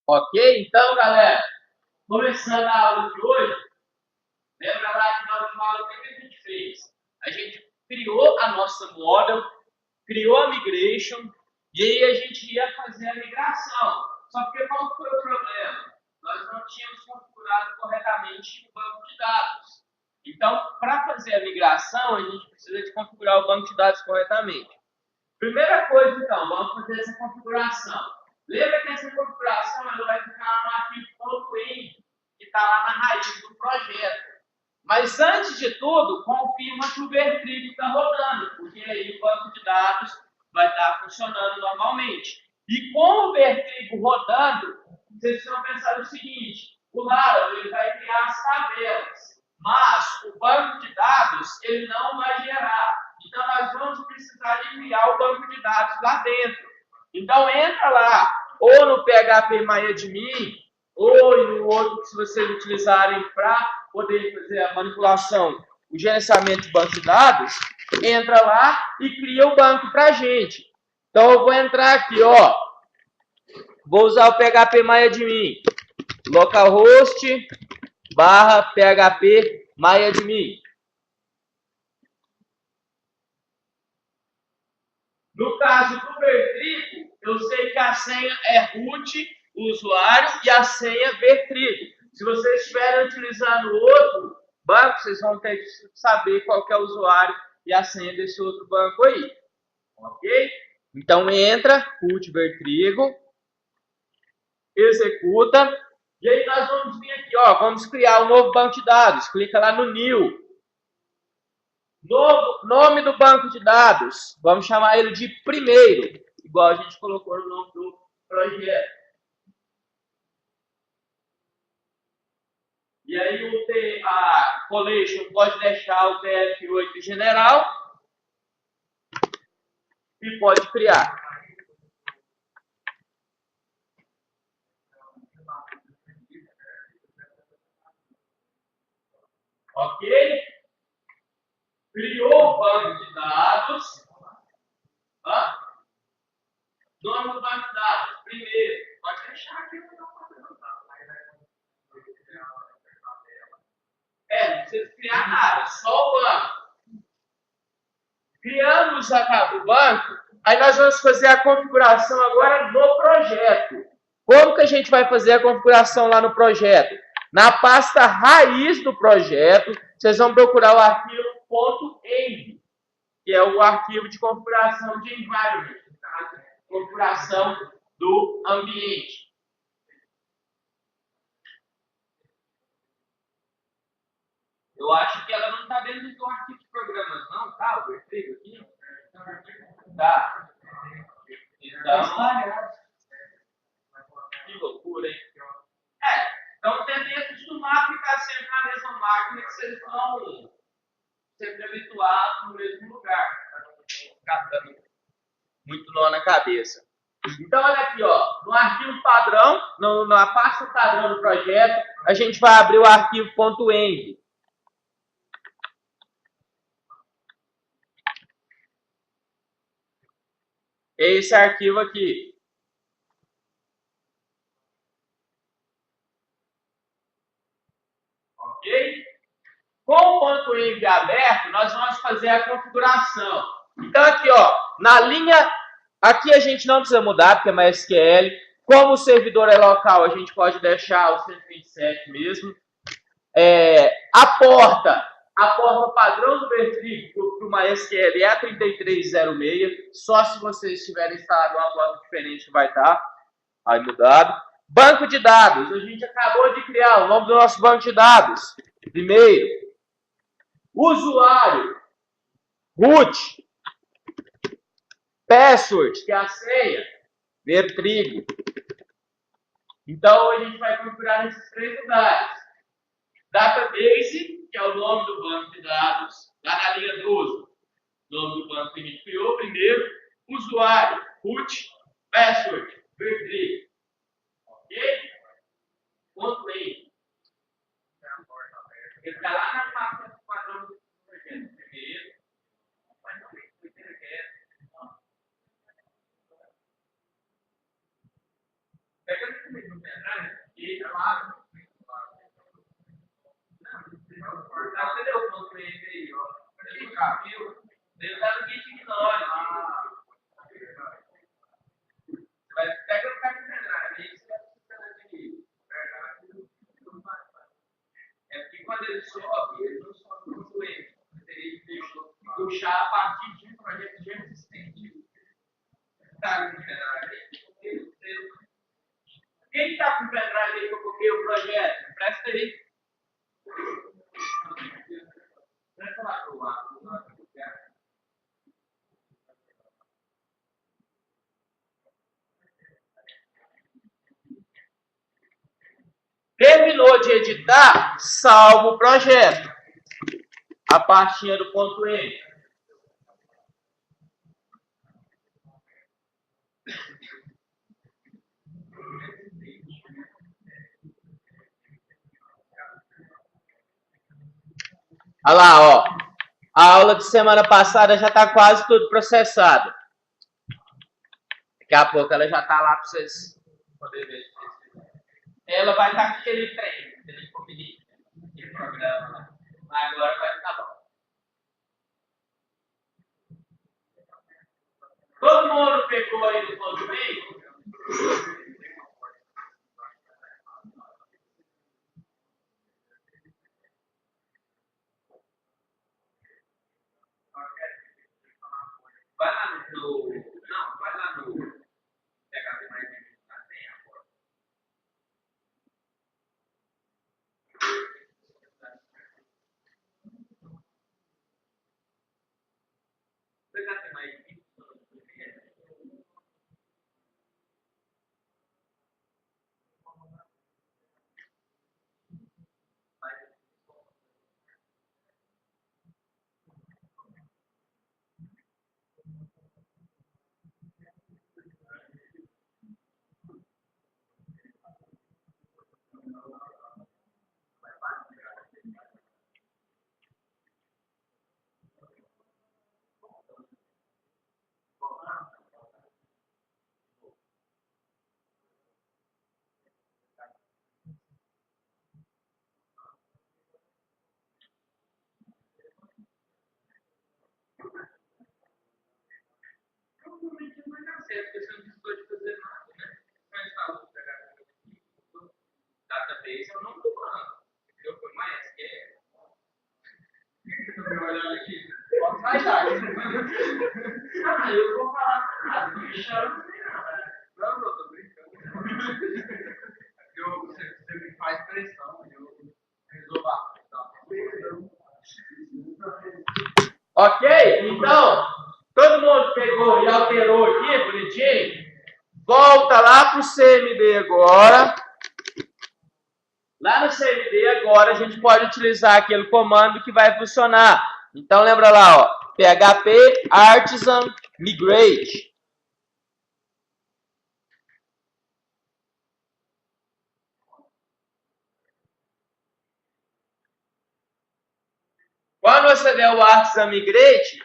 Ok? Então, galera, começando a aula de hoje, lembra lá que na última aula o que a gente fez? A gente criou a nossa model, criou a migration, e aí a gente ia fazer a migração. Só que qual foi o problema? Nós não tínhamos configurado corretamente o banco de dados. Então, para fazer a migração, a gente precisa de configurar o banco de dados corretamente. Primeira coisa, então, vamos fazer essa configuração. Lembra que essa configuração ela vai ficar no arquivo .env, que está lá na raiz do projeto. Mas, antes de tudo, confirma que o Vertrigo está rodando, porque aí o banco de dados vai estar funcionando normalmente. E com o Vertrigo rodando, vocês vão pensar o seguinte, o Laravel ele vai criar as tabelas, mas o banco de dados ele não vai gerar. Então, nós vamos precisar de criar o banco de dados lá dentro. Então, entra lá, ou no PHP MyAdmin, ou no outro que vocês utilizarem para poder fazer a manipulação, o gerenciamento de banco de dados, entra lá e cria o banco para a gente. Então, eu vou entrar aqui, ó. Vou usar o PHP MyAdmin. Localhost / PHP MyAdmin. No caso do Vertrigo, eu sei que a senha é root, o usuário, e a senha Vertrigo. Se vocês estiverem utilizando outro banco, vocês vão ter que saber qual que é o usuário e a senha desse outro banco aí. Ok? Então, entra, root Vertrigo, executa, e aí nós vamos vir aqui, ó, vamos criar um novo banco de dados. Clica lá no New. Nome do banco de dados, vamos chamar ele de primeiro, igual a gente colocou no nome do projeto. E aí a collection pode deixar o TF8 general e pode criar. Ok? Criou o banco de dados. Nome do banco de dados, primeiro. Pode deixar aqui. Não precisa criar nada, só o banco. Criamos o banco, aí nós vamos fazer a configuração agora no projeto. Como que a gente vai fazer a configuração lá no projeto? Na pasta raiz do projeto, vocês vão procurar o arquivo .env, que é o arquivo de configuração de environment, configuração do ambiente. Eu acho que ela não está dentro do arquivo de programas, não, tá? O Vertrigo aqui? Tá. Então, que loucura, hein? Então tentem acostumar a ficar sempre na mesma máquina que vocês estão sempre habituados no mesmo lugar, para não ficar dando muito nó na cabeça. Então, olha aqui, ó, no arquivo padrão, na pasta padrão do projeto, a gente vai abrir o arquivo .env. Esse arquivo aqui. Ok? Com o .env aberto, nós vamos fazer a configuração. Então, aqui, ó, na linha, aqui a gente não precisa mudar, porque é MySQL. Como o servidor é local, a gente pode deixar o 127 mesmo. A porta padrão do Vertrigo para o MySQL é a 3306. Só se vocês tiverem instalado uma porta diferente que vai estar aí mudado. Banco de dados, a gente acabou de criar o nome do nosso banco de dados. Primeiro, usuário, root, password, que é a senha, Vertrigo. Então, a gente vai configurar nesses três lugares. Database, que é o nome do banco de dados, lá na linha 12. Nome do banco que a gente criou primeiro. Usuário, root, password, Vertrigo. Ok? Ponto .env. Ele está lá na pasta padrão do projeto primeiro. Mas não foi pegando comigo, não tem E, claro. Cadê o ponto M aí, ó? Ele tá no kit ignore. Você vai pegar o cartão pendrive, aí você vai precisar de é porque quando ele sobe, ele não sobe no ponto M. Ele teria que puxar a partir de um projeto já existente. Tá com o pendrive aí? Quem está com o pendrive aí que eu coloquei o projeto? Presta aí. Presta lá para o lado. Terminou de editar, salva o projeto. A pastinha do ponto M. Olha lá, ó. A aula de semana passada já está quase tudo processado. Daqui a pouco ela já está lá para vocês poderem ver. Ela vai estar com aquele trem, aquele programa lá. Agora vai ficar bom. Todo mundo pegou aí no ponto meio? Vai lá no. Não, vai lá no. PHP mais tem agora. PHP mais provavelmente não vai dar certo, porque você não precisou de fazer nada, né? Mas está o PHP database é o nome do banco. Eu fui mais que é. Olhando aqui. Pode sair daí. Ah, eu vou falar nada, me chama. Não, não, tô brincando. Você me faz pressão, eu resolvo a pressão. Ok? Então, todo mundo pegou e alterou aqui, bonitinho? Volta lá para o CMD agora. Lá no CMD agora a gente pode utilizar aquele comando que vai funcionar. Então lembra lá, ó, PHP Artisan Migrate. Quando você der o Artisan Migrate,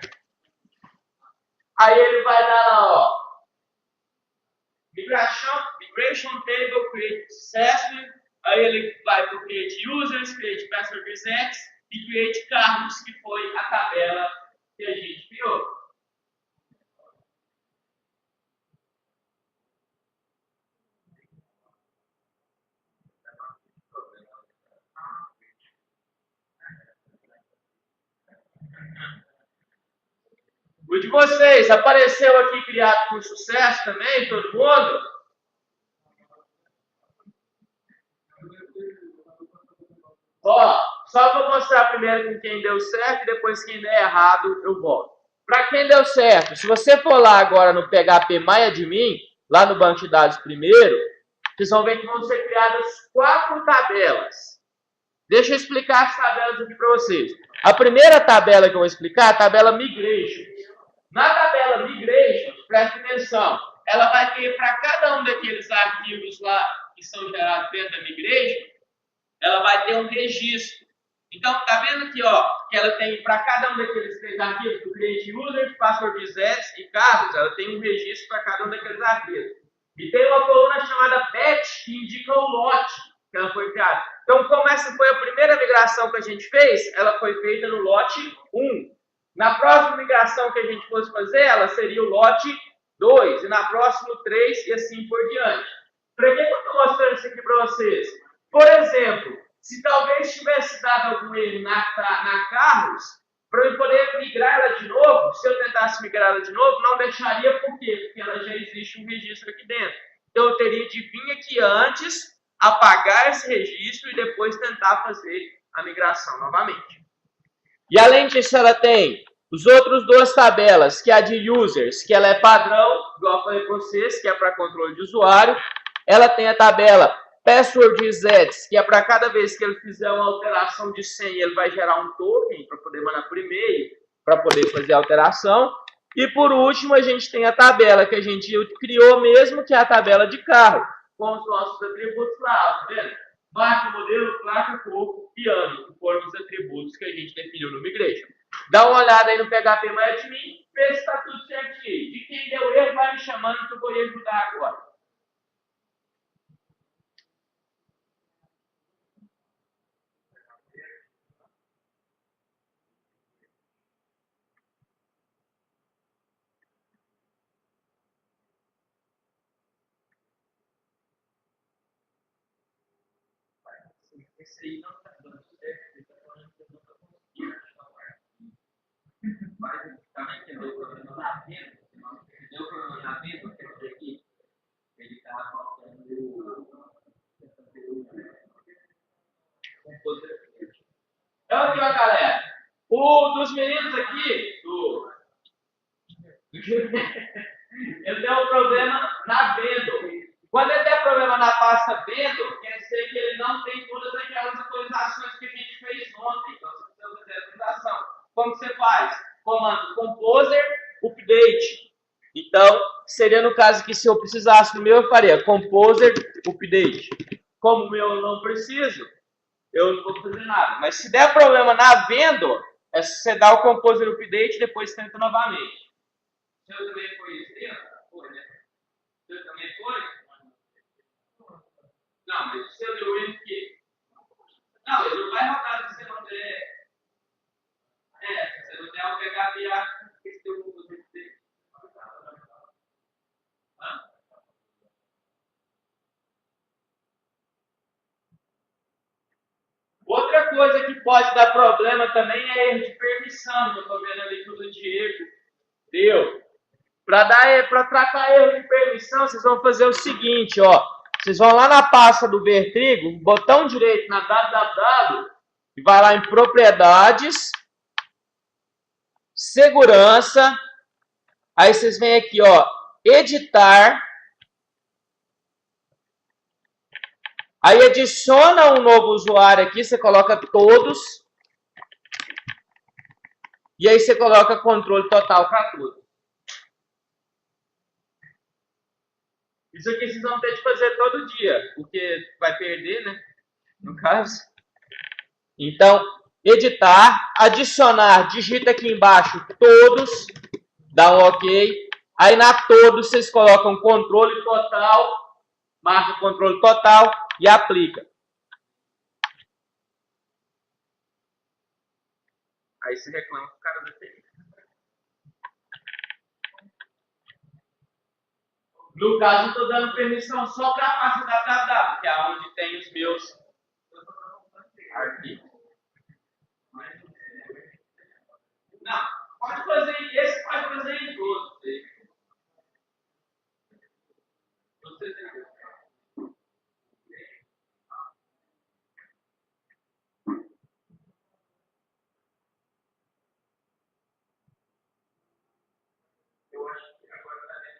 aí ele vai dar lá, ó, Migration Table Create Successfully. Aí ele vai para o Create Users, Create Password Resets e Create Cards, que foi a tabela que a gente criou. O de vocês, apareceu aqui criado com sucesso também, todo mundo? Ó, só vou mostrar primeiro com quem deu certo e depois quem der errado eu volto. Para quem deu certo, se você for lá agora no PHP MyAdmin, lá no banco de dados primeiro, vocês vão ver que vão ser criadas 4 tabelas. Deixa eu explicar as tabelas aqui para vocês. A primeira tabela que eu vou explicar é a tabela Migration. Na tabela Migration, preste atenção, ela vai ter para cada um daqueles arquivos lá que são gerados dentro da Migration, ela vai ter um registro. Então, tá vendo aqui, ó, que ela tem para cada um daqueles 3 arquivos, do Create Users, Password Resets e Carros, ela tem um registro para cada um daqueles arquivos. E tem uma coluna chamada PET, que indica o lote que ela foi criada. Então, como essa foi a primeira migração que a gente fez, ela foi feita no lote 1. Na próxima migração que a gente fosse fazer, ela seria o lote 2. E na próxima, 3 e assim por diante. Para que eu estou mostrando isso aqui para vocês? Por exemplo, se talvez tivesse dado algum erro na Carros, para eu poder migrar ela de novo, se eu tentasse migrar ela de novo, não deixaria, por quê? Porque ela já existe um registro aqui dentro. Então eu teria de vir aqui antes, apagar esse registro e depois tentar fazer a migração novamente. E além disso, ela tem os outros duas tabelas, que é a de users, que ela é padrão, igual eu falei para vocês, que é para controle de usuário. Ela tem a tabela password resets, que é para cada vez que ele fizer uma alteração de senha, ele vai gerar um token para poder mandar por e-mail, para poder fazer a alteração. E por último, a gente tem a tabela que a gente criou mesmo, que é a tabela de carro, com os nossos atributos lá, tá vendo? Marca, modelo, placa, cor e ano, que foram os atributos que a gente definiu no Migration. Dá uma olhada aí no PHP MyAdmin, vê se está tudo certinho. De quem deu erro, vai me chamando que eu vou lhe ajudar agora. Esse aí não está dando certo, ele está falando que eu não estou conseguindo achar o arquivo. Mas também entendeu o problema na venda, entendeu o problema na venda, quer dizer que ele está faltando o compositor. Então aqui, ó, galera, o dos meninos aqui, ele tem um problema na venda. Quando ele tem problema na pasta vendo, quer dizer que ele não tem todas aquelas atualizações que a gente fez ontem. Então, você precisa fazer a atualização. Como que você faz? Comando composer update. Então, seria no caso que se eu precisasse do meu, eu faria composer update. Como o meu eu não preciso, eu não vou fazer nada. Mas se der problema na venda, é você dar o composer update e depois tenta novamente. O seu também foi isso? Foi, né? O seu também foi? Não, mas o seu deu erro que. Não, ele não vai rodar se você não der. Se você não der o PHP, esse teu composer update. Outra coisa que pode dar problema também é erro de permissão. Eu estou vendo ali que o do Diego deu. Para tratar erro de permissão, vocês vão fazer o seguinte, ó. Vocês vão lá na pasta do Vertrigo, botão direito na www, e vai lá em propriedades, segurança. Aí vocês vêm aqui, ó, editar. Aí adiciona um novo usuário aqui, você coloca todos. E aí você coloca controle total para tudo. Isso aqui vocês vão ter de fazer todo dia, porque vai perder, né? No caso. Então, editar, adicionar, digita aqui embaixo todos, dá um OK. Aí na todos vocês colocam controle total, marca controle total e aplica. Aí você reclama que o cara vai ter. No caso, eu estou dando permissão só para a pasta www, que é onde tem os meus arquivos. Não, pode fazer esse, pode fazer em todos. Você tem. Eu acho que agora está dentro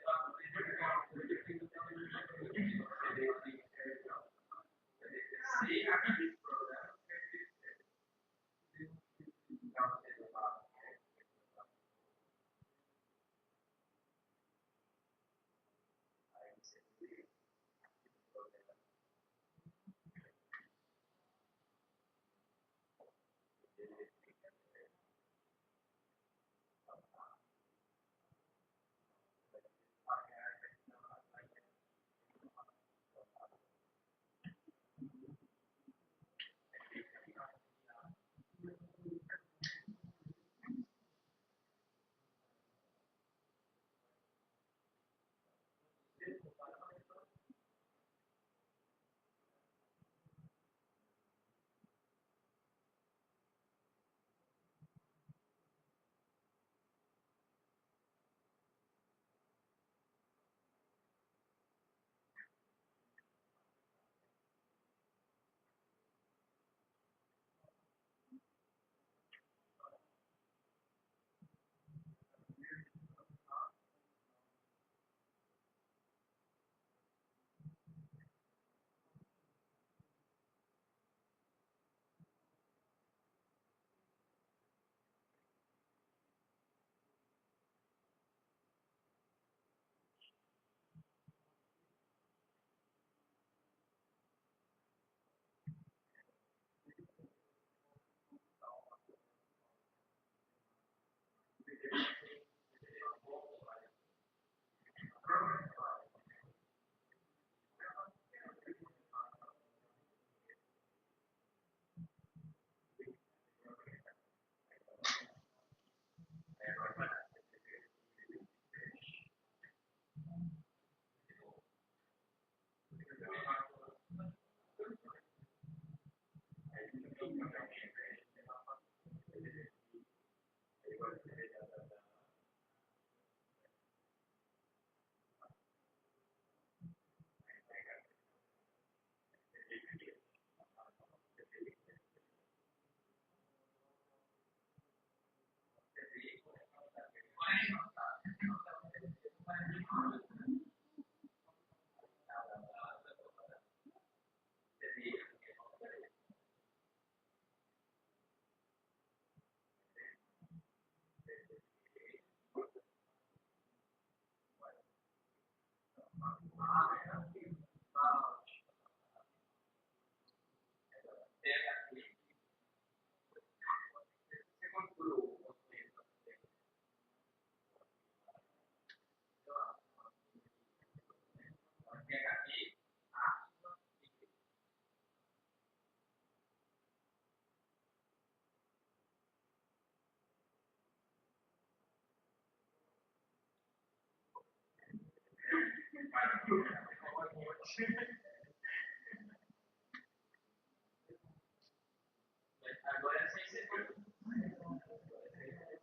Agora é sem ser.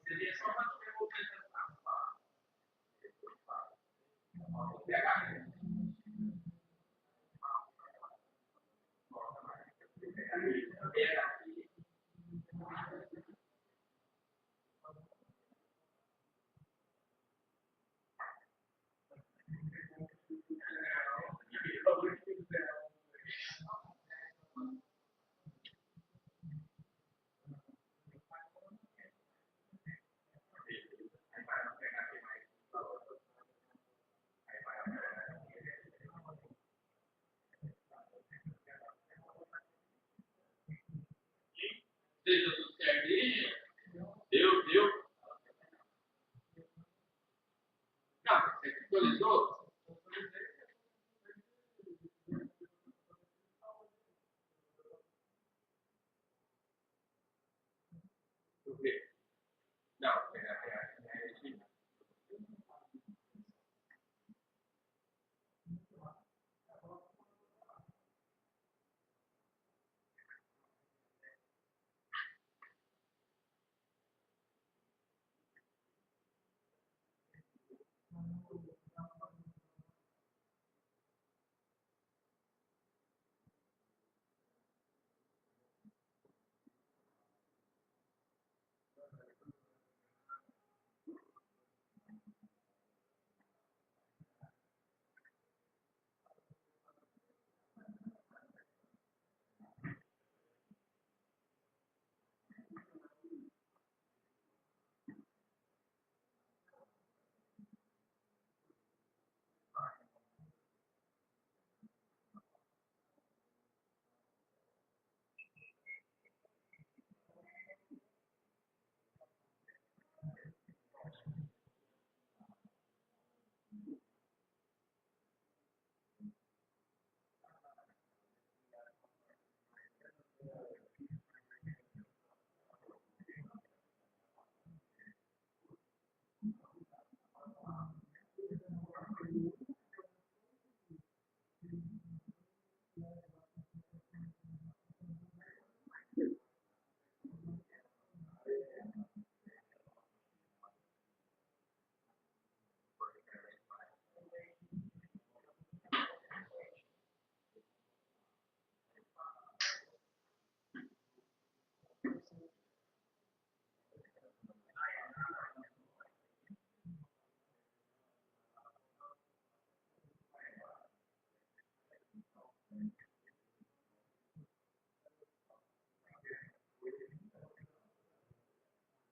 Seria só uma Deu tudo certinho. Deu. Não, você actualizou? Deixa eu ver. Não,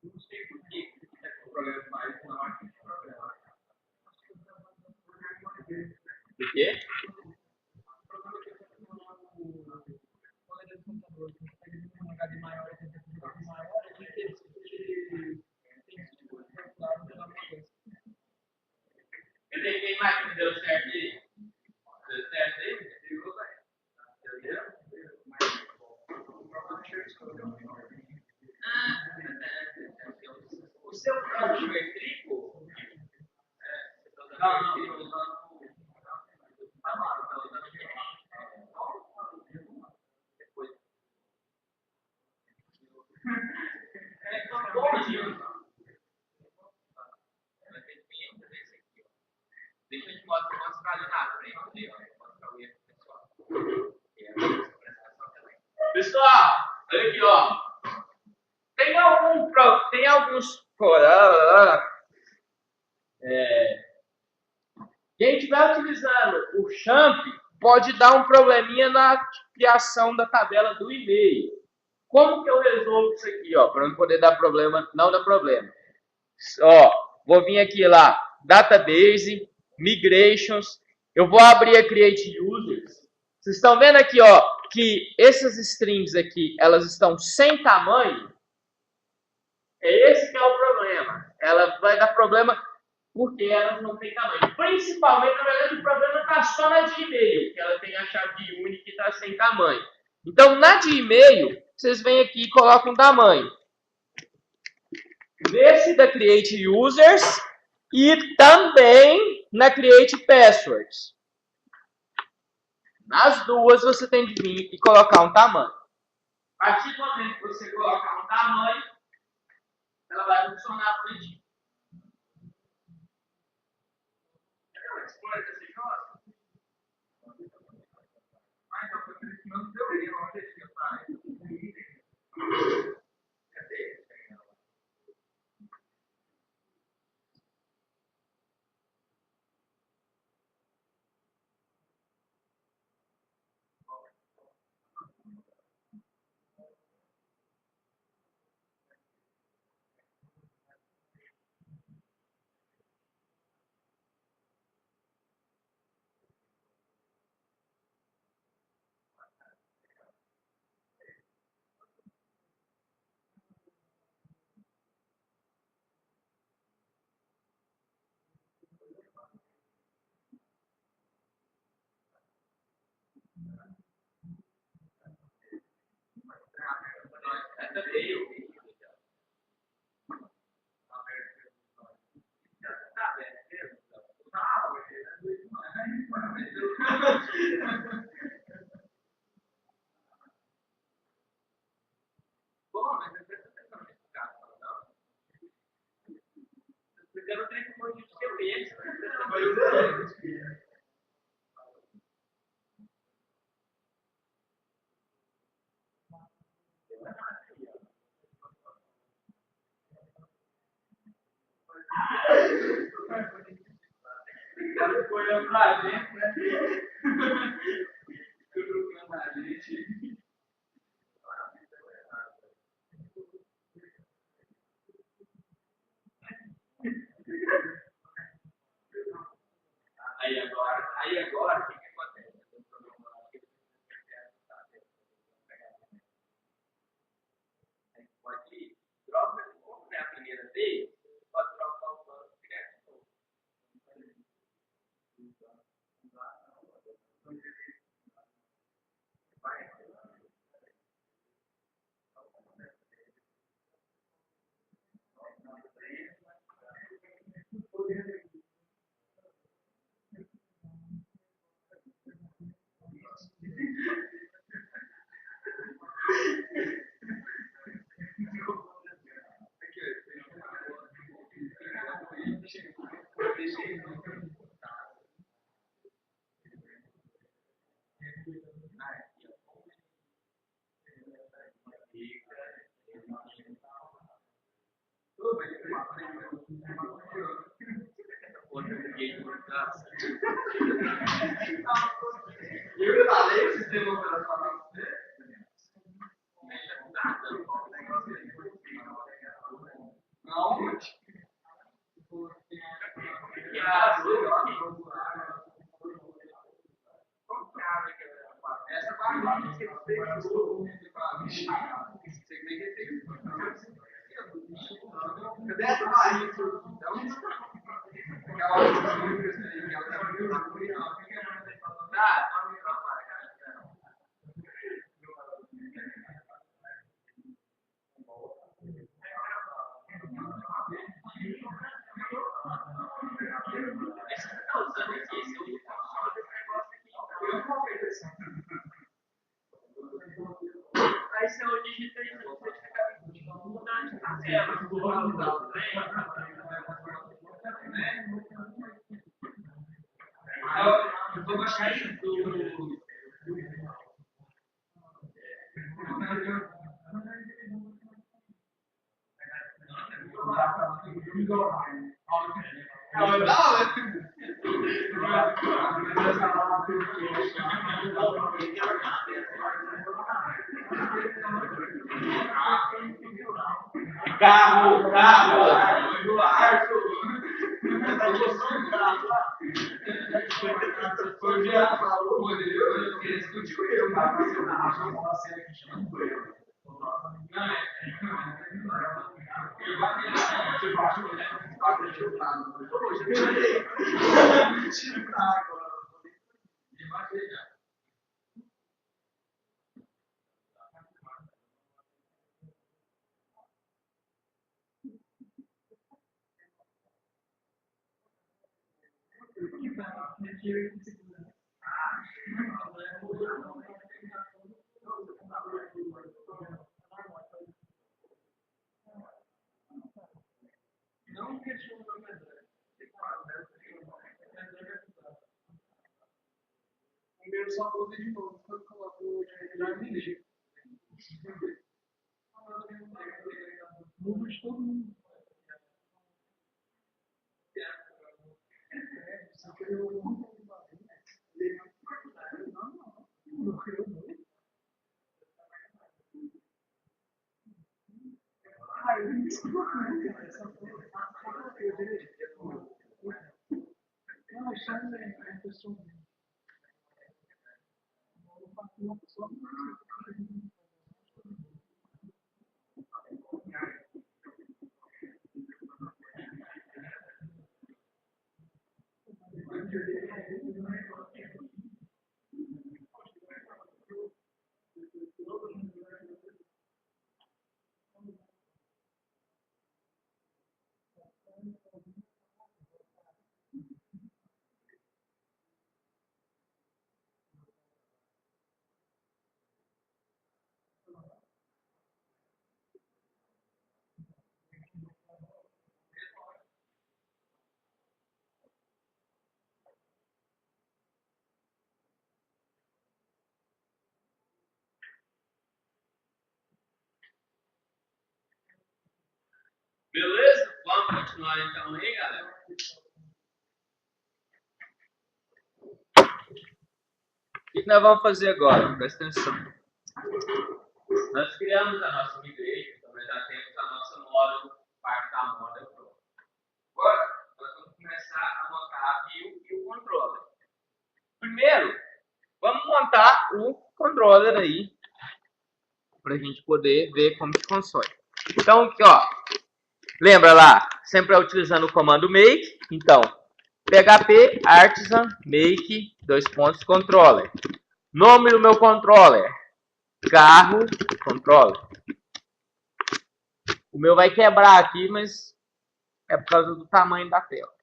não sei por que o programa faz, não acho que o programa. Por quê? Eu tentei mais, não deu certo aí. Deu certo aí? Pegou, vai. O seu código é triplo? Não, estou usando. Tá lá, estou usando. Depois. É, são 12 anos. Deixa eu te mostrar ali na frente, mostrar o erro pessoal. Pessoal, olha aqui, ó. Tem alguns Quem estiver utilizando o champ pode dar um probleminha na criação da tabela do e-mail. Como que eu resolvo isso aqui, ó, para não poder dar problema, não dar problema? Ó, vou vir aqui lá, database, migrations, eu vou abrir a create users. Vocês estão vendo aqui, ó, que essas strings aqui, elas estão sem tamanho? É esse que é o problema. Ela vai dar problema porque elas não têm tamanho. Principalmente, na verdade, o problema está só na de e-mail, que ela tem a chave única que está sem tamanho. Então, na de e-mail, vocês vêm aqui e colocam um tamanho. Nesse da Create Users e também na Create Passwords. Nas duas, você tem de vir e colocar um tamanho. A partir do momento que você colocar um tamanho, ela vai funcionar bonitinho. Não deveria, não deixa Bom, mas eu preciso pensar nesse caso, não? Eu não tenho como de seu esse, olhando pra gente, né? Colocando a gente. Aí agora, o que acontece? Tem um problema lá que a gente pode troca, como é a primeira vez, pode trocar o plano direto. Eu falei o sistema operacional. Não. Essa parte que você fechou. Cadê essa parte? Aí se eu digito aí, você fica mudando de tela. Eu vou baixar isso do. Não, Carro, carro. Só muda de novo quando coloca o energia. Muda de todo mundo. Beleza? Vamos continuar então aí, galera? O que nós vamos fazer agora? Presta atenção. Nós criamos a nossa igreja, então nós já temos a nossa módulo, parte da módulo pronta. Agora, nós vamos começar a montar a view e o controller. Primeiro, vamos montar o controller aí, para a gente poder ver como que funciona. Então, aqui, ó, lembra lá, sempre utilizando o comando make, então, php artisan make controller. Nome do meu controller, carro controller. O meu vai quebrar aqui, mas é por causa do tamanho da tela.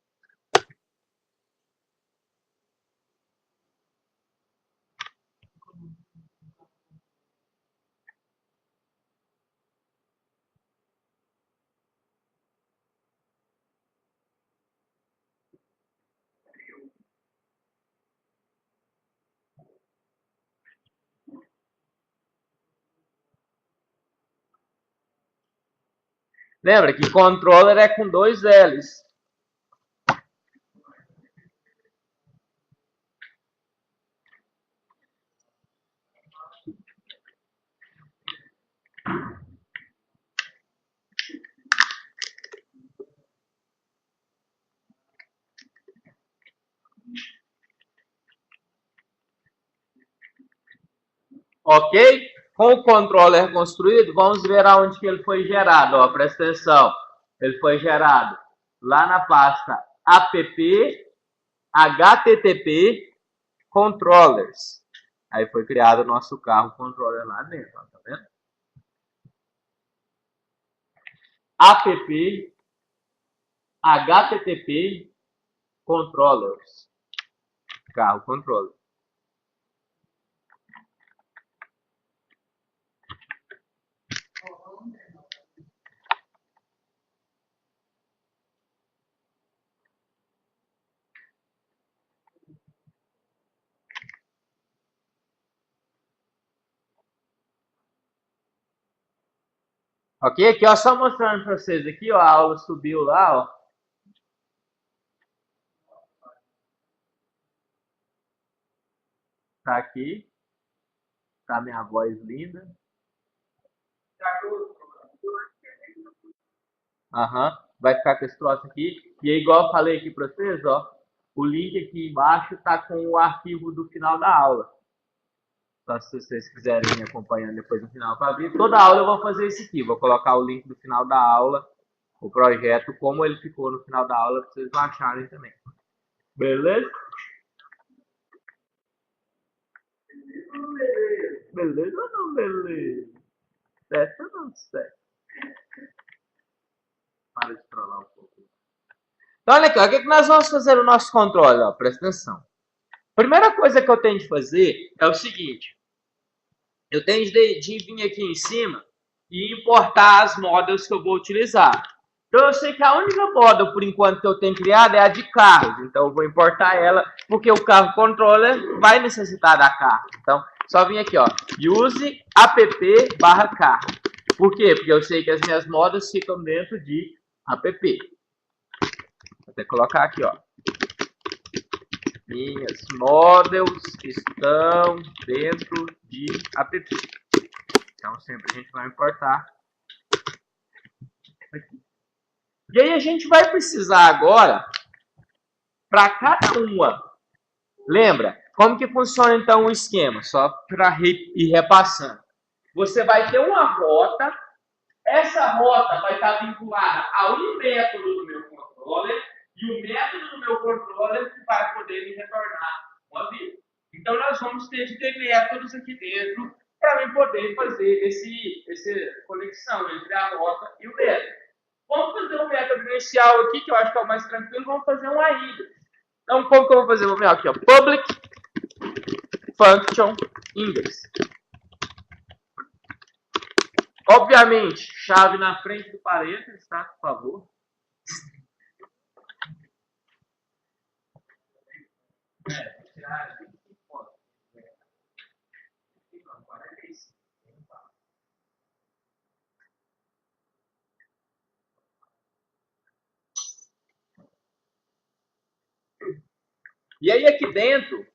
Lembra que controller é com 2 L's. Ok? Com o controller construído, vamos ver aonde que ele foi gerado. Ó, presta atenção. Ele foi gerado lá na pasta app http controllers. Aí foi criado o nosso carro controller lá dentro. Ó, tá vendo? App http controllers. Carro controller. Ok? Aqui, ó, só mostrando para vocês aqui, ó, a aula subiu lá, ó. Tá aqui. Tá minha voz linda. Aham. Vai ficar com esse troço aqui. E aí, igual eu falei aqui para vocês, ó. O link aqui embaixo tá com o arquivo do final da aula. Só se vocês quiserem me acompanhando depois no final para abrir. Toda aula eu vou fazer isso aqui. Vou colocar o link do final da aula, o projeto, como ele ficou no final da aula, para vocês baixarem também. Beleza? Beleza ou não beleza? Certo ou não certo? Para de trollar um pouco. Então, olha aqui, ó, o que nós vamos fazer no nosso controle? Ó, presta atenção. Primeira coisa que eu tenho de fazer é o seguinte. Eu tenho de vir aqui em cima e importar as models que eu vou utilizar. Então, eu sei que a única model, por enquanto, que eu tenho criada é a de carros. Então, eu vou importar ela, porque o carro controller vai necessitar da carro. Então, só vim aqui, ó, use app/carro. Por quê? Porque eu sei que as minhas models ficam dentro de app. Vou até colocar aqui, ó. Minhas models estão dentro de app. Então, sempre a gente vai importar aqui. E aí, a gente vai precisar agora, para cada uma, lembra? Como que funciona, então, o esquema? Só para ir repassando. Você vai ter uma rota, essa rota vai estar vinculada a um método do meu controller, e o método do meu controller que vai poder me retornar uma view. Então, nós vamos ter de ter métodos aqui dentro para eu poder fazer essa conexão entre a rota e o método. Vamos fazer um método inicial aqui, que eu acho que é o mais tranquilo. Vamos fazer um AIDA. Então, como que eu vou fazer? Vou ver aqui, ó. Public Function Index. Obviamente, chave na frente do parênteses, tá? Por favor. Vou tirar 25 pontos. E aí, aqui dentro,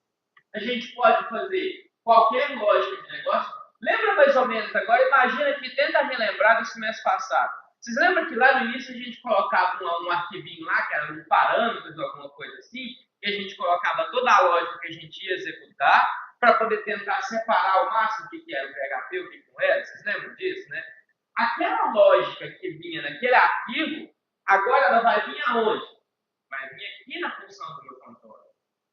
a gente pode fazer qualquer lógica de negócio. Lembra mais ou menos agora? Imagina que tenta relembrar do semestre passado. Vocês lembram que lá no início a gente colocava um arquivinho lá, que era um parâmetros, alguma coisa assim, que a gente colocava toda a lógica que a gente ia executar para poder tentar separar ao máximo o que era o PHP e o que não era? Vocês lembram disso, né? Aquela lógica que vinha naquele arquivo, agora ela vai vir aonde? Vai vir aqui na função do meu controle.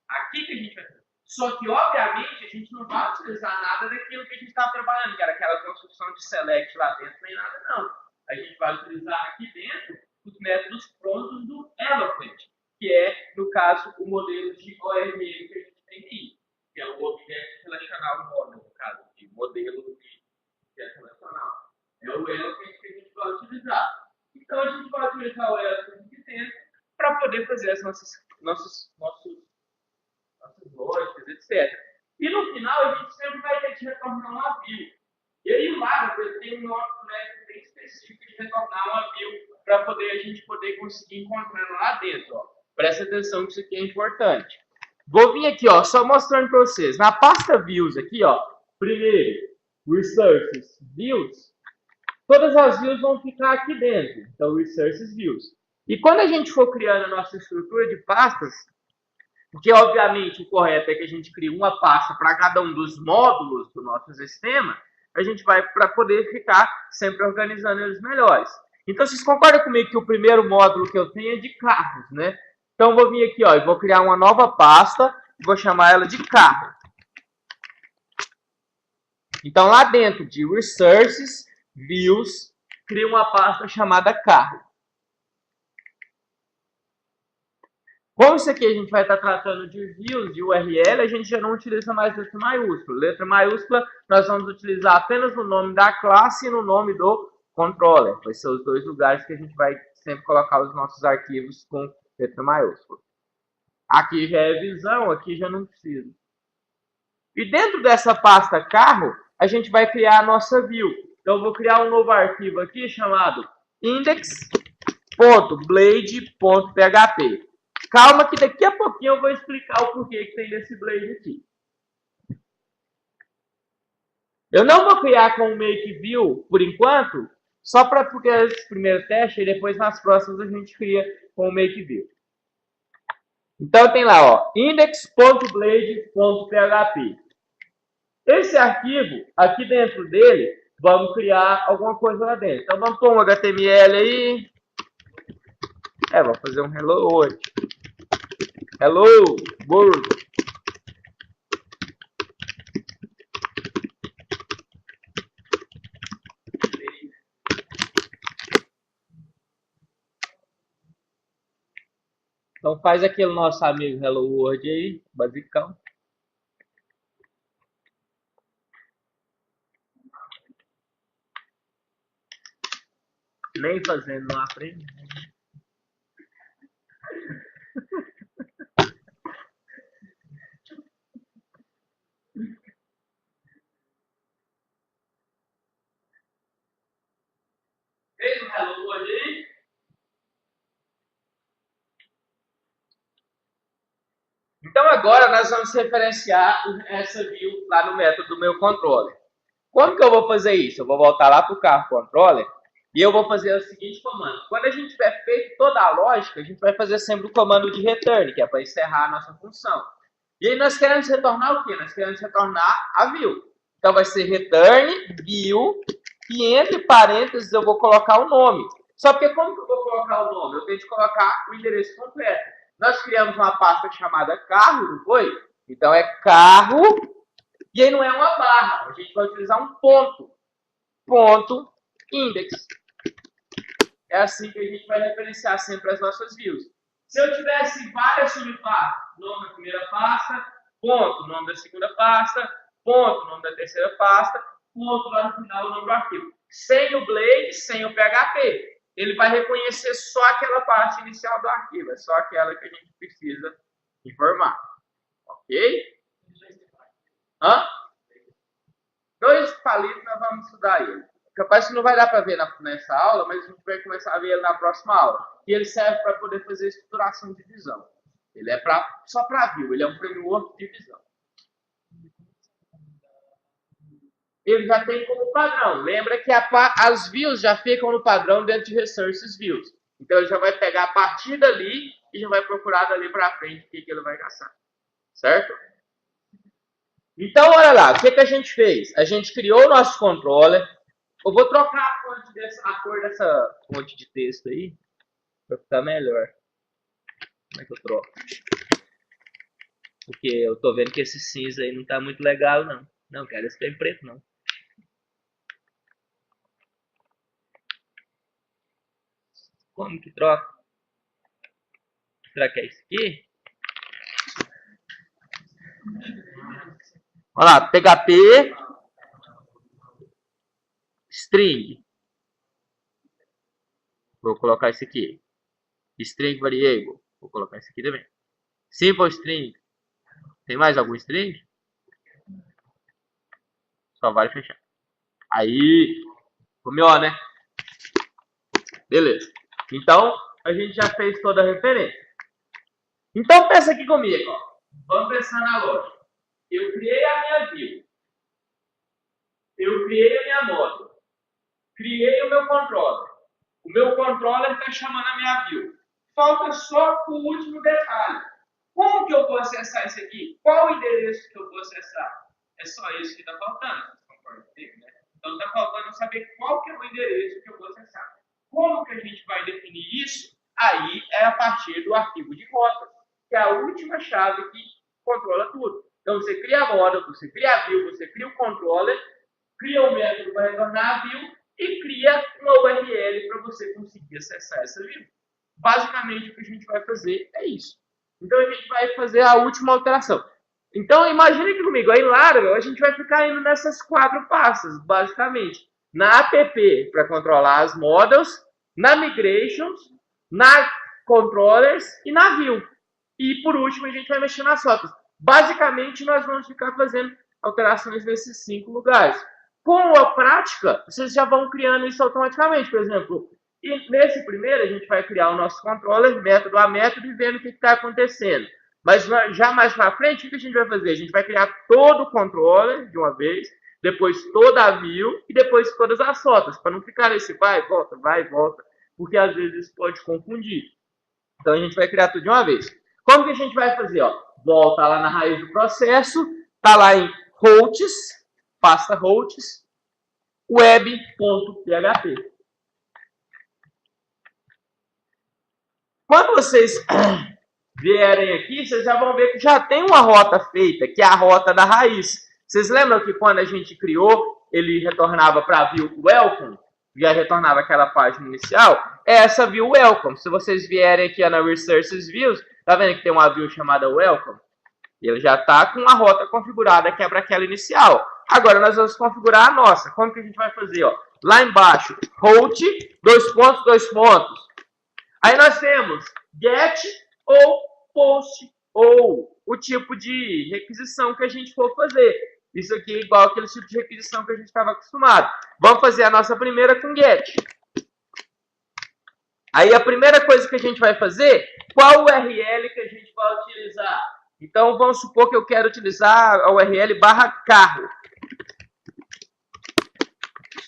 Aqui que a gente vai fazer. Só que, obviamente, a gente não vai utilizar nada daquilo que a gente estava trabalhando, que era aquela construção de select lá dentro, nem nada, não. A gente vai utilizar aqui dentro os métodos prontos do Eloquent, que é, no caso, o modelo de ORM que a gente tem aqui, que é o Object Relational Model, no caso, de modelo de objeto relacional. É o Eloquent que a gente vai utilizar. Então, a gente vai utilizar o Eloquent aqui dentro para poder fazer as nossas lógicas, etc. E no final, a gente sempre vai ter que retornar uma view. E aí lá, tem um método bem específico de retornar uma view para a gente poder conseguir encontrar lá dentro. Ó. Presta atenção que isso aqui é importante. Vou vir aqui, ó, só mostrando para vocês. Na pasta views aqui, ó, primeiro, resources views, todas as views vão ficar aqui dentro. Então, resources views. E quando a gente for criando a nossa estrutura de pastas, porque, obviamente, o correto é que a gente crie uma pasta para cada um dos módulos do nosso sistema, a gente vai para poder ficar sempre organizando eles melhores. Então, vocês concordam comigo que o primeiro módulo que eu tenho é de carros, né? Então, vou vir aqui, ó, e vou criar uma nova pasta, vou chamar ela de carro. Então, lá dentro de Resources, Views, crio uma pasta chamada carro. Como isso aqui a gente vai estar tratando de views, de URL, a gente já não utiliza mais letra maiúscula. Letra maiúscula nós vamos utilizar apenas no nome da classe e no nome do controller. Vai ser os dois lugares que a gente vai sempre colocar os nossos arquivos com letra maiúscula. Aqui já é visão, aqui já não precisa. E dentro dessa pasta carro, a gente vai criar a nossa view. Então, eu vou criar um novo arquivo aqui chamado index.blade.php. Calma que daqui a pouquinho eu vou explicar o porquê que tem desse blade aqui. Eu não vou criar com o make view por enquanto, só para porque esse primeiro teste e depois nas próximas a gente cria com o make view. Então tem lá, ó, index.blade.php. Esse arquivo, aqui dentro dele, vamos criar alguma coisa lá dentro. Então vamos pôr um HTML aí. Vou fazer um hello world. Hello world. Então faz aquele nosso amigo Hello World aí, basicão. Nem fazendo não aprende. Fez o Hello World aí? Então agora nós vamos referenciar essa view lá no método do meu controller. Como que eu vou fazer isso? Eu vou voltar lá para o carro controller e eu vou fazer o seguinte comando. Quando a gente tiver feito toda a lógica, a gente vai fazer sempre o comando de return, que é para encerrar a nossa função. E aí nós queremos retornar o quê? Nós queremos retornar a view. Então vai ser return view e entre parênteses eu vou colocar o nome. Só que como que eu vou colocar o nome? Eu tenho que colocar o endereço completo. Nós criamos uma pasta chamada carro, não foi? Então é carro, e aí não é uma barra. A gente vai utilizar um ponto. Ponto index. É assim que a gente vai referenciar sempre as nossas views. Se eu tivesse várias subpastas, nome da primeira pasta, ponto, nome da segunda pasta, ponto, nome da terceira pasta, ponto lá no final o nome do arquivo. Sem o Blade, sem o PHP. Ele vai reconhecer só aquela parte inicial do arquivo, é só aquela que a gente precisa informar. Ok? Hã? Dois palitos nós vamos estudar ele. Capaz que não vai dar para ver nessa aula, mas a gente vai começar a ver ele na próxima aula. E ele serve para poder fazer estruturação de visão. Ele é só para view, ele é um framework de visão. Ele já tem como padrão. Lembra que as views já ficam no padrão dentro de Resources Views. Então ele já vai pegar a partir dali e já vai procurar dali para frente o que ele vai caçar. Certo? Então, olha lá, o que a gente fez? A gente criou o nosso controller. Eu vou trocar a cor dessa fonte de texto aí para ficar melhor. Como é que eu troco? Porque eu tô vendo que esse cinza aí não tá muito legal, não. Não, quero esse em preto, não. Como que troca? Será que é isso aqui? Olha lá, PHP string. Vou colocar isso aqui. String variable. Vou colocar isso aqui também. Simple string. Tem mais algum string? Só vale fechar. Aí, comió, né? Beleza. Então, a gente já fez toda a referência. Então, pensa aqui comigo. Ó. Vamos pensar na lógica. Eu criei a minha view. Eu criei a minha módulo. Criei o meu controller. O meu controller está chamando a minha view. Falta só o último detalhe. Como que eu vou acessar isso aqui? Qual o endereço que eu vou acessar? É só isso que está faltando. Vocês concordam comigo, né? Então está faltando saber qual que é o endereço que eu vou acessar. Como que a gente vai definir isso? Aí é a partir do arquivo de rotas, que é a última chave que controla tudo. Então você cria a módulo, você cria a view, você cria o controller, cria o método para retornar a view e cria uma URL para você conseguir acessar essa view. Basicamente o que a gente vai fazer é isso. Então a gente vai fazer a última alteração. Então imagine aqui comigo, aí em Laravel a gente vai ficar indo nessas 4 pastas, basicamente. Na app para controlar as models, na migrations, na controllers e na view. E por último a gente vai mexer nas rotas. Basicamente nós vamos ficar fazendo alterações nesses 5 lugares. Com a prática, vocês já vão criando isso automaticamente. Por exemplo, e nesse primeiro a gente vai criar o nosso controller, método a método, e vendo o que está acontecendo. Mas já mais para frente, o que a gente vai fazer? A gente vai criar todo o controller de uma vez, depois toda a view e depois todas as rotas, para não ficar nesse vai e volta, porque às vezes isso pode confundir. Então a gente vai criar tudo de uma vez. Como que a gente vai fazer? Ó? Volta lá na raiz do processo, tá lá em hosts, pasta hosts, web.php. Quando vocês vierem aqui, vocês já vão ver que já tem uma rota feita, que é a rota da raiz. Vocês lembram que quando a gente criou, ele retornava para a view welcome? Já retornava aquela página inicial? É essa view welcome. Se vocês vierem aqui na Resources Views, tá vendo que tem uma view chamada welcome? Ele já está com a rota configurada, que é para aquela inicial. Agora nós vamos configurar a nossa. Como que a gente vai fazer? Ó? Lá embaixo, route, 2 pontos, 2 pontos. Aí nós temos get ou post, ou o tipo de requisição que a gente for fazer. Isso aqui é igual aquele tipo de requisição que a gente estava acostumado. Vamos fazer a nossa primeira com get. Aí a primeira coisa que a gente vai fazer, qual URL que a gente vai utilizar? Então vamos supor que eu quero utilizar a URL /carro.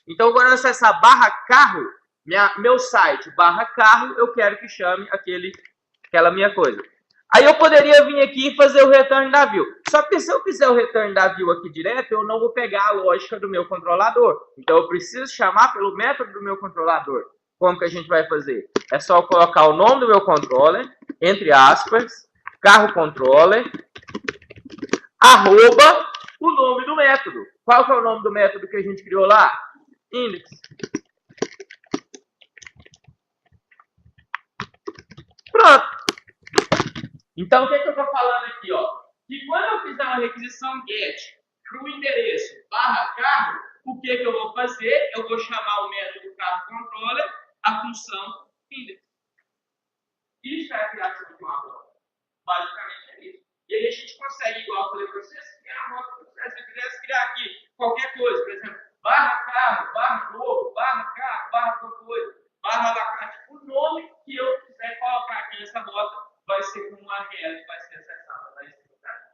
Então quando eu acessar /carro, meu site /carro, eu quero que chame aquela minha coisa. Aí eu poderia vir aqui e fazer o return da view. Só que se eu fizer o return da view aqui direto, eu não vou pegar a lógica do meu controlador. Então eu preciso chamar pelo método do meu controlador. Como que a gente vai fazer? É só colocar o nome do meu controller, entre aspas, carro controller, arroba o nome do método. Qual que é o nome do método que a gente criou lá? Index. Pronto. Então, o que eu estou falando aqui? Ó? Que quando eu fizer uma requisição get para o endereço /carro, o que eu vou fazer? Eu vou chamar o método carro controller, a função index. Isso é a criação de uma rota. Basicamente é isso. E aí a gente consegue, igual eu falei para vocês, criar a rota do processo. Se eu quisesse criar aqui qualquer coisa, por exemplo, /carro, /novo, /carro, qualquer coisa, /alacate, o nome que eu quiser colocar aqui nessa rota vai ser como uma URL que vai ser acessada. Vai ser, tá?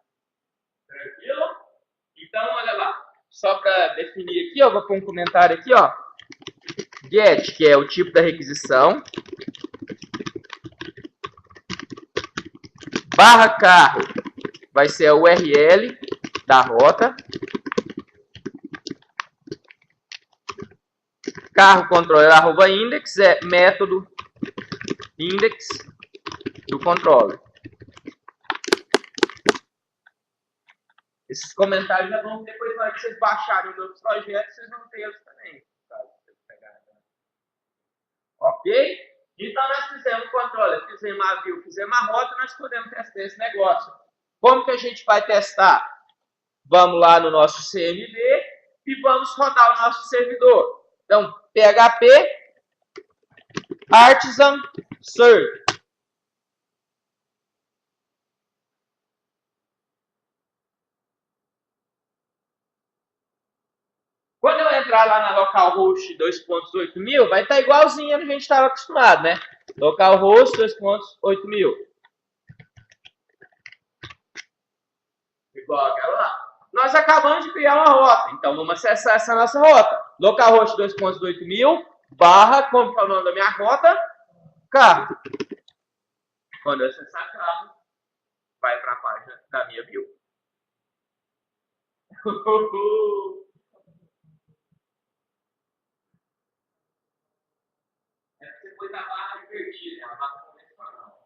Tranquilo? Então, olha lá. Só para definir aqui, ó, vou pôr um comentário aqui, ó. Get, que é o tipo da requisição. /carro vai ser a URL da rota. Carro controller @index é método index do controller. Esses comentários já vão depois, na hora que vocês baixarem os outros projetos, vocês vão ter eles também. Ok? Então nós fizemos o controller, fizemos a view, fizemos a rota, nós podemos testar esse negócio. Como que a gente vai testar? Vamos lá no nosso CMD e vamos rodar o nosso servidor. Então, PHP artisan serve. Quando eu entrar lá na localhost 2.8000, vai estar igualzinho a que a gente estava acostumado, né? Localhost 2.8000. Igual aquela lá. Nós acabamos de criar uma rota, então vamos acessar essa nossa rota. Localhost 2.8000 / como é o nome da minha rota? Carro. Quando eu acessar carro, vai para a página da minha view. Essa depois da barra invertida, a barra convencional.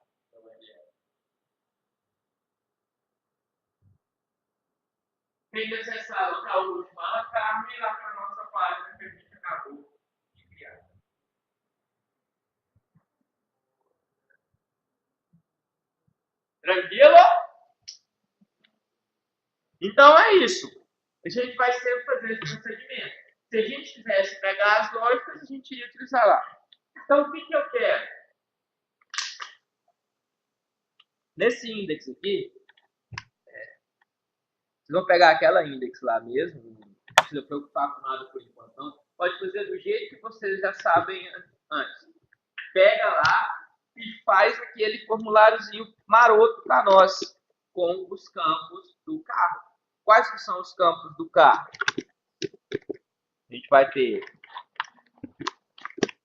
Tem que acessar o localhost /carro e ir lá para a nossa página que a gente acabou de criar. Tranquilo? Então é isso. A gente vai sempre fazer esse procedimento. Se a gente quisesse pegar as lógicas, a gente ia utilizar lá. Então o que eu quero? Nesse index aqui, vocês vão pegar aquela index lá mesmo, não precisa preocupar com nada por enquanto, não. Pode fazer do jeito que vocês já sabem antes. Pega lá e faz aquele formuláriozinho maroto para nós, com os campos do carro. Quais que são os campos do carro? A gente vai ter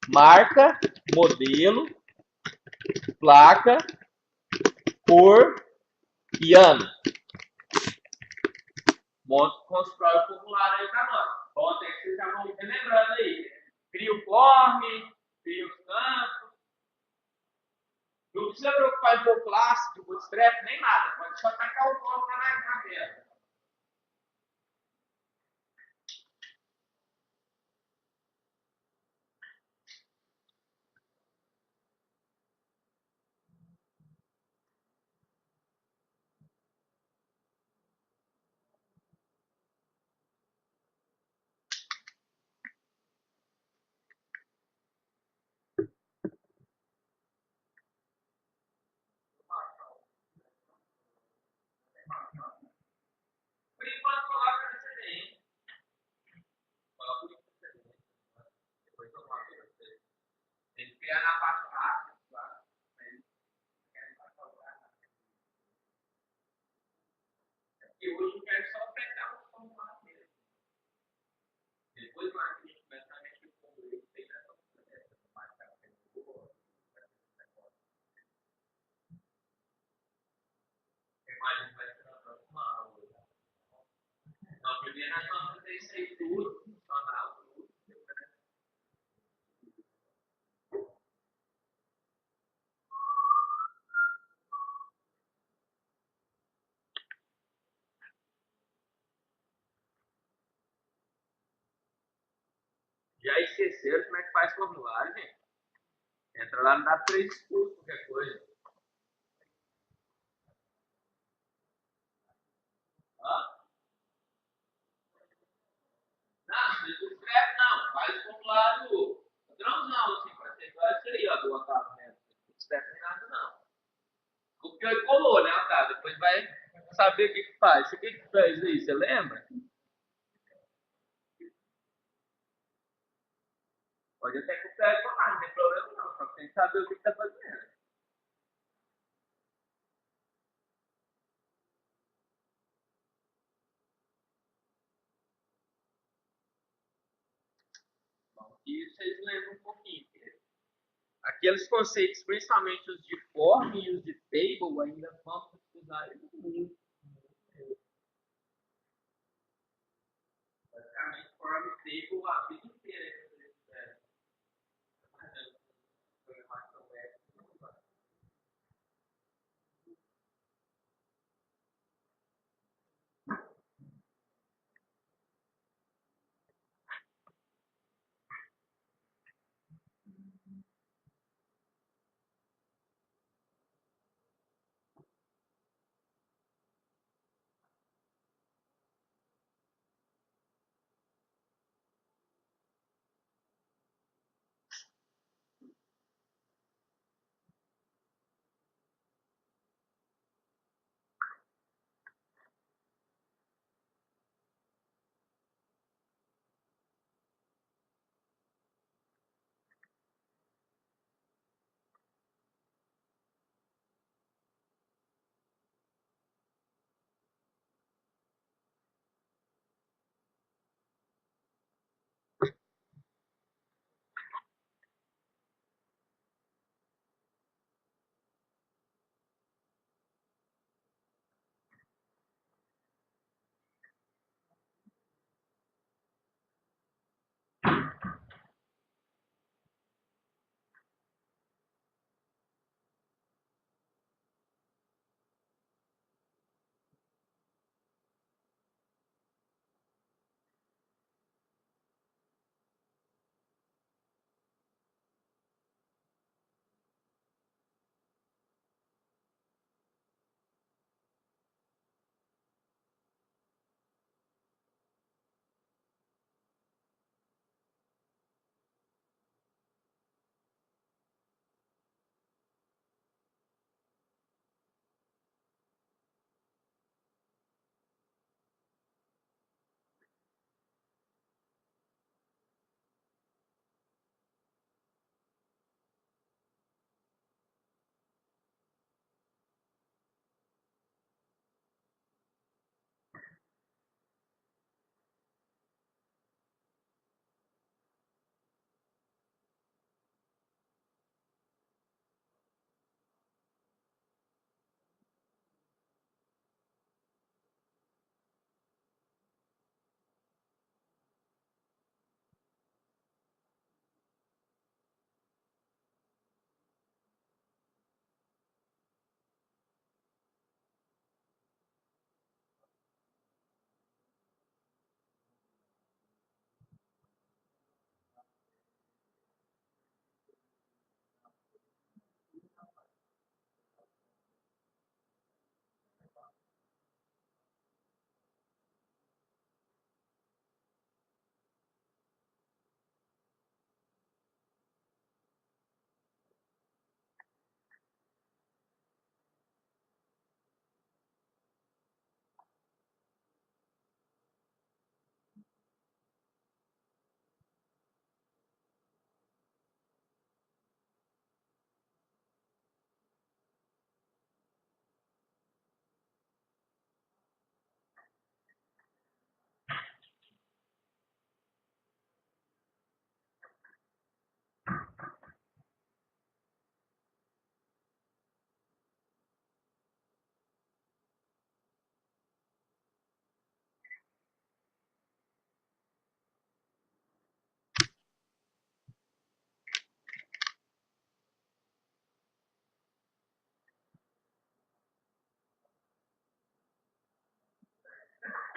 marca, modelo, placa, cor e ano. Constrói o formulário aí para nós. Bota aí que vocês já vão relembrando aí. Cria o form, cria os campos. Não precisa preocupar em pôr classe, de bootstrap, nem nada. Pode só tacar o form na tela. Por enquanto, coloca no CDN. Coloca no CDN. Depois eu mostro para vocês. Tem que criar na parte rápida, claro. E hoje eu quero só pegar o formulário mesmo. Depois, na hora que a gente começar a mexer com o ele, tem essa marcar a pessoa. A imagem vai ser na próxima aula. Não, primeiro nós vamos fazer isso aí tudo, funcional, tudo. Já esqueceram como é que faz formulário, gente? Entra lá no W3 Curso, qualquer coisa. Hã? Não, não escreve não. Faz formulário padrãozão, assim, para ser igual isso aí, ó, do Otávio mesmo. Não escreve nem nada, não. Copiou e colou, né, Otávio? Depois vai saber o que faz. Você o que fez aí? Você lembra? Pode até copiar e colar, não tem problema não. Só que tem que saber o que está fazendo. Bom, e vocês lembram um pouquinho. Aqueles conceitos, principalmente os de form e os de table, ainda vão precisar muito. Basicamente, form e table a vida inteira.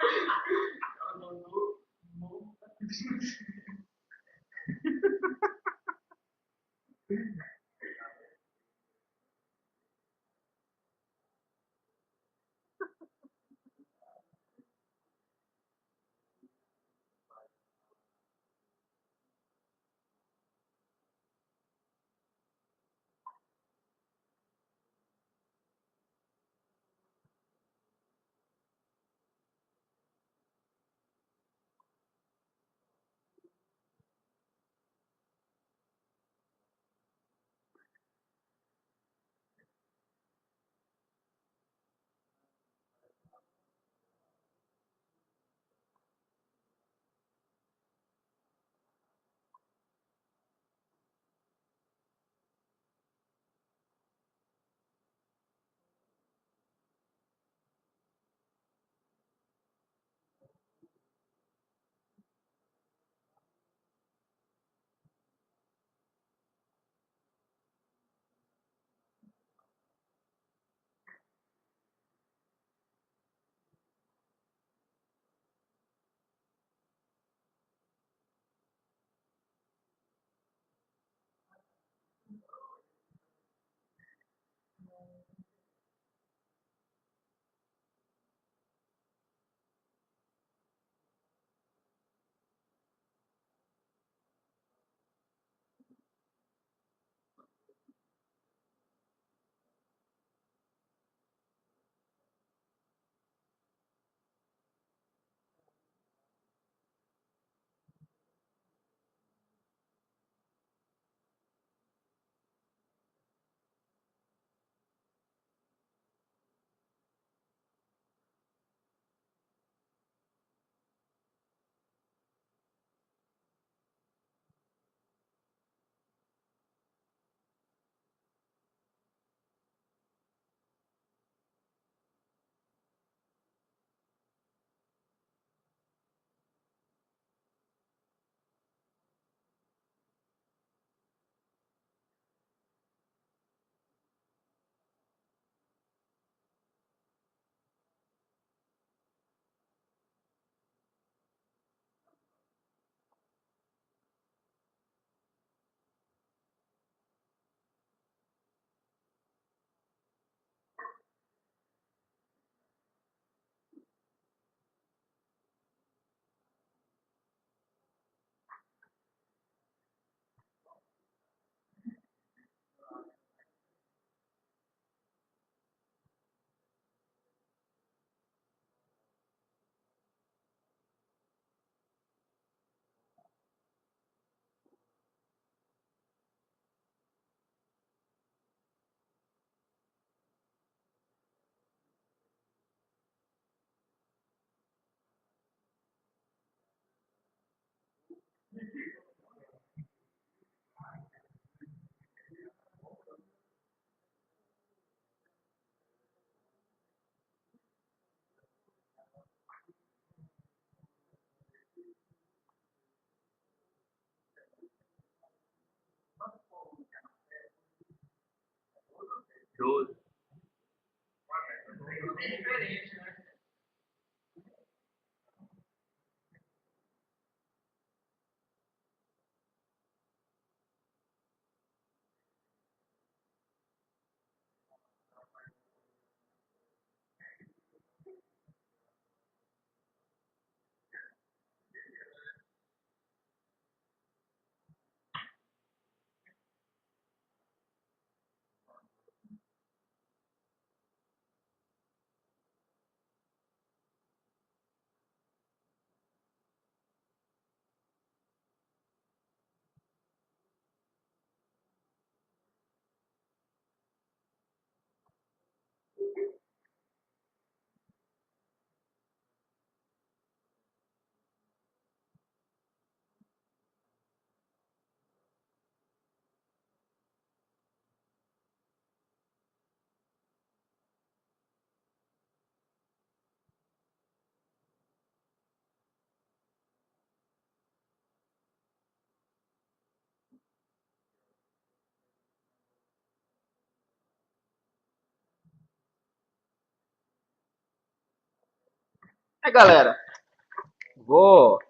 Ela mandou monta. Doze. É diferente, né? Galera, vou